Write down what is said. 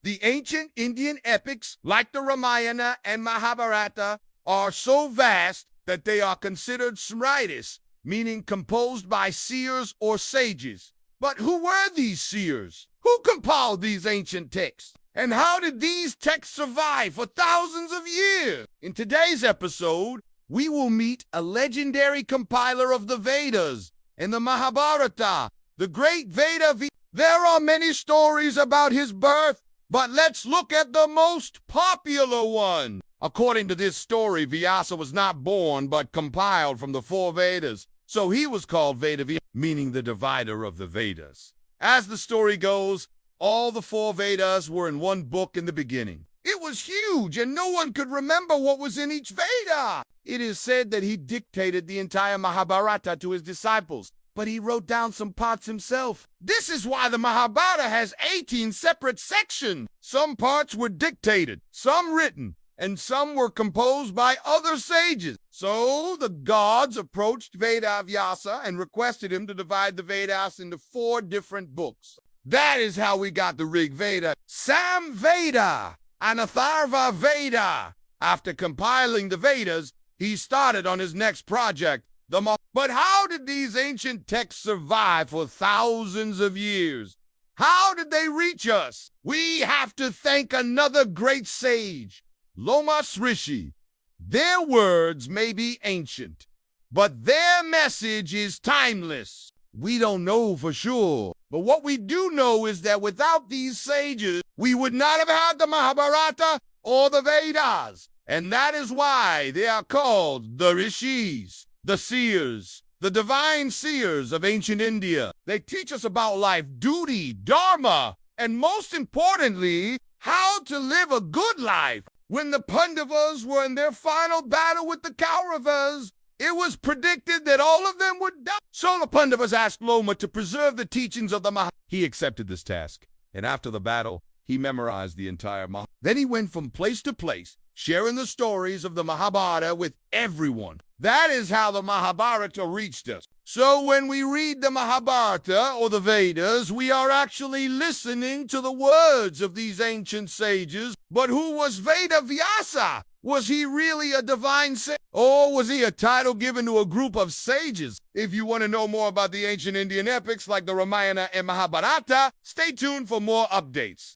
The ancient Indian epics, like the Ramayana and Mahabharata, are so vast that they are considered smritis, meaning composed by seers or sages. But who were these seers? Who compiled these ancient texts? And how did these texts survive for thousands of years? In today's episode, we will meet a legendary compiler of the Vedas and the Mahabharata, the great Ved Vyas. There are many stories about his birth, but let's look at the most popular one. According to this story, Vyasa was not born but compiled from the four Vedas, so he was called Ved Vyas, meaning the divider of the Vedas. As the story goes, all the four Vedas were in one book in the beginning. It was huge, and no one could remember what was in each Veda. It is said that he dictated the entire Mahabharata to his disciples, but he wrote down some parts himself. This is why the Mahabharata has 18 separate sections. Some parts were dictated, some written, and some were composed by other sages. So the gods approached Ved Vyasa and requested him to divide the Vedas into 4 different books. That is how we got the Rig Veda, Sam Veda, and Atharva Veda. After compiling the Vedas, he started on his next project, But how did these ancient texts survive for thousands of years? How did they reach us? We have to thank another great sage, Lomas Rishi. Their words may be ancient, but their message is timeless. We don't know for sure, but what we do know is that without these sages, we would not have had the Mahabharata or the Vedas. And that is why they are called the Rishis, the seers, the divine seers of ancient India. They teach us about life, duty, dharma, and most importantly, how to live a good life. When the Pandavas were in their final battle with the Kauravas, it was predicted that all of them would die. So the Pandavas asked Loma to preserve the teachings of the Mahabharata. He accepted this task, and after the battle, he memorized the entire Mahabharata. Then he went from place to place, sharing the stories of the Mahabharata with everyone. That is how the Mahabharata reached us. So when we read the Mahabharata or the Vedas, we are actually listening to the words of these ancient sages. But who was Ved Vyasa? Was he really a divine sage? Or was he a title given to a group of sages? If you want to know more about the ancient Indian epics like the Ramayana and Mahabharata, stay tuned for more updates.